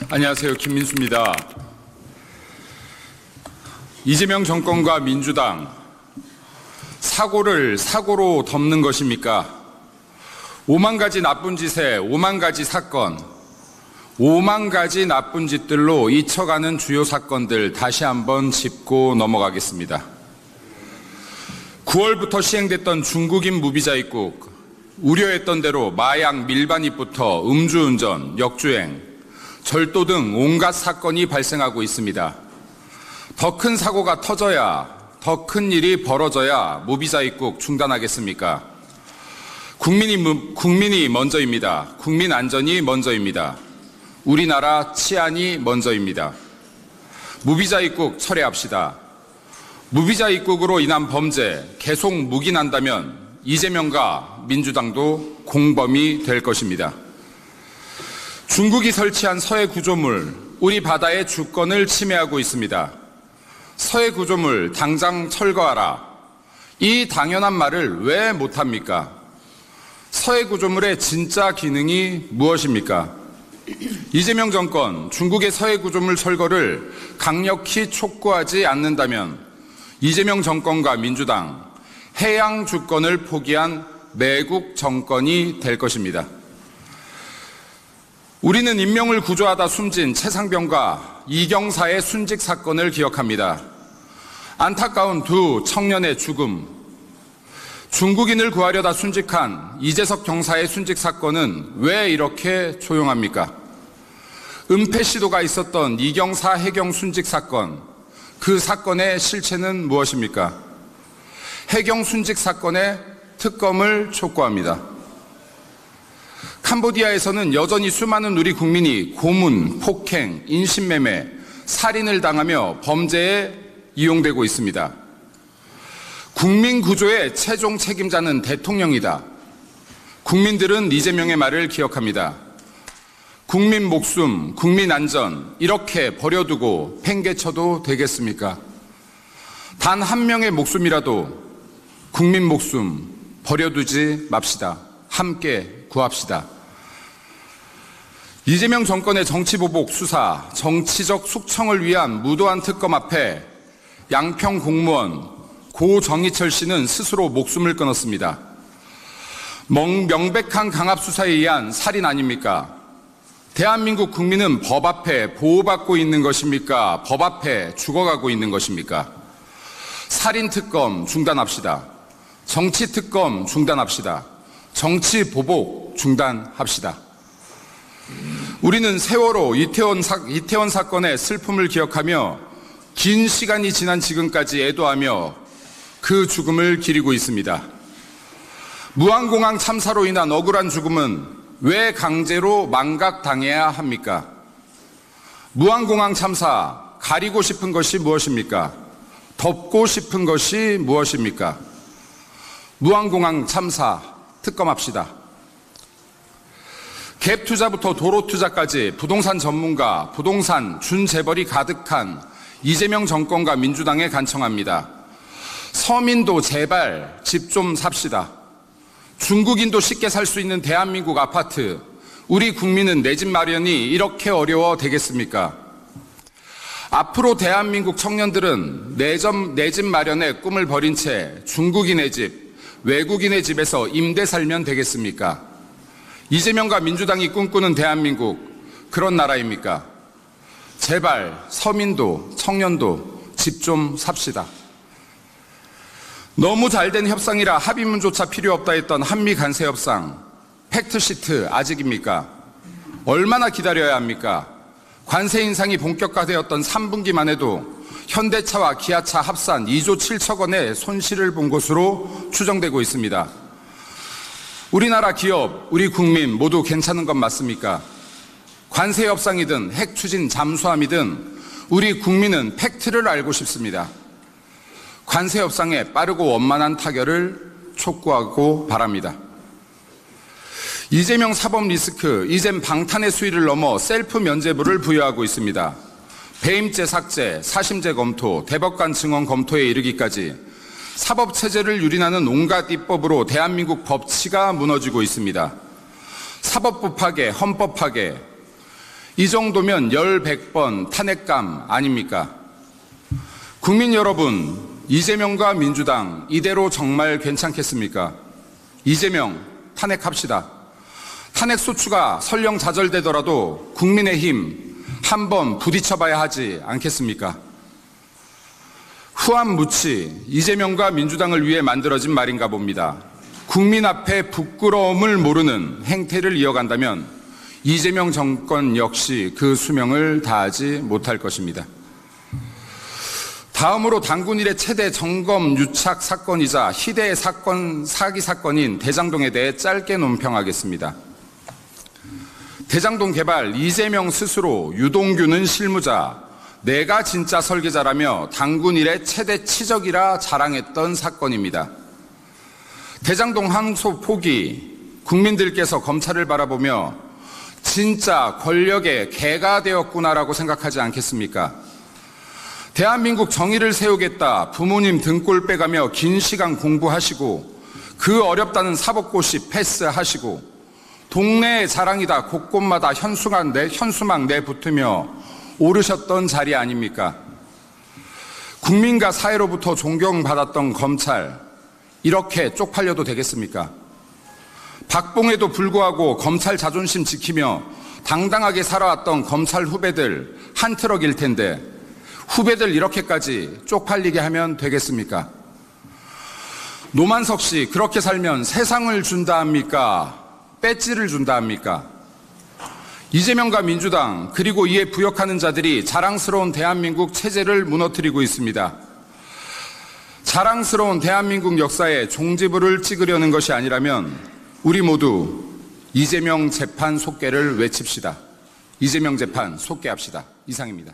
안녕하세요. 김민수입니다. 이재명 정권과 민주당, 사고를 사고로 덮는 것입니까? 5만 가지 나쁜 짓에 5만 가지 사건, 5만 가지 나쁜 짓들로 잊혀가는 주요 사건들 다시 한번 짚고 넘어가겠습니다. 9월부터 시행됐던 중국인 무비자 입국, 우려했던 대로 마약 밀반입부터 음주운전, 역주행, 절도 등 온갖 사건이 발생하고 있습니다. 더 큰 사고가 터져야, 더 큰 일이 벌어져야 무비자 입국 중단하겠습니까? 국민이 먼저입니다. 국민 안전이 먼저입니다. 우리나라 치안이 먼저입니다. 무비자 입국 철회합시다. 무비자 입국으로 인한 범죄 계속 묵인한다면 이재명과 민주당도 공범이 될 것입니다. 중국이 설치한 서해 구조물, 우리 바다의 주권을 침해하고 있습니다. 서해 구조물 당장 철거하라. 이 당연한 말을 왜 못합니까? 서해 구조물의 진짜 기능이 무엇입니까? 이재명 정권, 중국의 서해 구조물 철거를 강력히 촉구하지 않는다면 이재명 정권과 민주당, 해양 주권을 포기한 매국 정권이 될 것입니다. 우리는 인명을 구조하다 숨진 최상병과 이경사의 순직 사건을 기억합니다. 안타까운 두 청년의 죽음, 중국인을 구하려다 순직한 이재석 경사의 순직 사건은 왜 이렇게 조용합니까? 은폐 시도가 있었던 이경사 해경 순직 사건, 그 사건의 실체는 무엇입니까? 해경 순직 사건의 특검을 촉구합니다. 캄보디아에서는 여전히 수많은 우리 국민이 고문, 폭행, 인신매매, 살인을 당하며 범죄에 이용되고 있습니다. 국민 구조의 최종 책임자는 대통령이다. 국민들은 이재명의 말을 기억합니다. 국민 목숨, 국민 안전 이렇게 버려두고 팽개쳐도 되겠습니까? 단 한 명의 목숨이라도 국민 목숨 버려두지 맙시다. 함께 구합시다. 이재명 정권의 정치보복 수사, 정치적 숙청을 위한 무도한 특검 앞에 양평 공무원 고 정희철 씨는 스스로 목숨을 끊었습니다. 명백한 강압수사에 의한 살인 아닙니까? 대한민국 국민은 법 앞에 보호받고 있는 것입니까? 법 앞에 죽어가고 있는 것입니까? 살인특검 중단합시다. 정치특검 중단합시다. 정치보복 중단합시다. 우리는 세월호 이태원 사건의 슬픔을 기억하며 긴 시간이 지난 지금까지 애도하며 그 죽음을 기리고 있습니다. 무안공항 참사로 인한 억울한 죽음은 왜 강제로 망각당해야 합니까? 무안공항 참사 가리고 싶은 것이 무엇입니까? 덮고 싶은 것이 무엇입니까? 무안공항 참사 특검합시다. 갭 투자부터 도로 투자까지 부동산 전문가, 부동산 준재벌이 가득한 이재명 정권과 민주당에 간청합니다. 서민도 제발 집 좀 삽시다. 중국인도 쉽게 살 수 있는 대한민국 아파트, 우리 국민은 내 집 마련이 이렇게 어려워 되겠습니까? 앞으로 대한민국 청년들은 내 집 마련의 꿈을 버린 채 중국인의 집, 외국인의 집에서 임대 살면 되겠습니까? 이재명과 민주당이 꿈꾸는 대한민국, 그런 나라입니까? 제발 서민도 청년도 집 좀 삽시다. 너무 잘된 협상이라 합의문조차 필요 없다 했던 한미 간세 협상, 팩트시트 아직입니까? 얼마나 기다려야 합니까? 관세 인상이 본격화되었던 3분기만 해도 현대차와 기아차 합산 2조 7천 원의 손실을 본 것으로 추정되고 있습니다. 우리나라 기업, 우리 국민 모두 괜찮은 건 맞습니까? 관세 협상이든 핵 추진 잠수함이든 우리 국민은 팩트를 알고 싶습니다. 관세 협상에 빠르고 원만한 타결을 촉구하고 바랍니다. 이재명 사법 리스크, 이젠 방탄의 수위를 넘어 셀프 면죄부를 부여하고 있습니다. 배임죄 삭제, 사심죄 검토, 대법관 증언 검토에 이르기까지 사법체제를 유린하는 온갖 입법으로 대한민국 법치가 무너지고 있습니다. 사법부 파괴, 헌법 파괴, 이 정도면 100번 탄핵감 아닙니까? 국민 여러분, 이재명과 민주당 이대로 정말 괜찮겠습니까? 이재명 탄핵합시다. 탄핵 소추가 설령 좌절되더라도 국민의힘 한번 부딪혀봐야 하지 않겠습니까? 후한무치 이재명과 민주당을 위해 만들어진 말인가 봅니다. 국민 앞에 부끄러움을 모르는 행태를 이어간다면 이재명 정권 역시 그 수명을 다하지 못할 것입니다. 다음으로 당군 일의 최대 점검 유착 사건이자 희대의 사기 사건인 대장동에 대해 짧게 논평하겠습니다. 대장동 개발 이재명 스스로 유동규는 실무자, 내가 진짜 설계자라며 당군 일의 최대 치적이라 자랑했던 사건입니다. 대장동 항소 포기, 국민들께서 검찰을 바라보며 진짜 권력의 개가 되었구나라고 생각하지 않겠습니까? 대한민국 정의를 세우겠다 부모님 등골 빼가며 긴 시간 공부하시고 그 어렵다는 사법고시 패스하시고 동네의 자랑이다 곳곳마다 현수막 내붙으며 오르셨던 자리 아닙니까? 국민과 사회로부터 존경받았던 검찰, 이렇게 쪽팔려도 되겠습니까? 박봉에도 불구하고 검찰 자존심 지키며 당당하게 살아왔던 검찰 후배들 한 트럭일 텐데 후배들 이렇게까지 쪽팔리게 하면 되겠습니까? 노만석 씨, 그렇게 살면 세상을 준다 합니까? 배지를 준다 합니까? 이재명과 민주당 그리고 이에 부역하는 자들이 자랑스러운 대한민국 체제를 무너뜨리고 있습니다. 자랑스러운 대한민국 역사에 종지부를 찍으려는 것이 아니라면 우리 모두 이재명 재판 속개를 외칩시다. 이재명 재판 속개합시다. 이상입니다.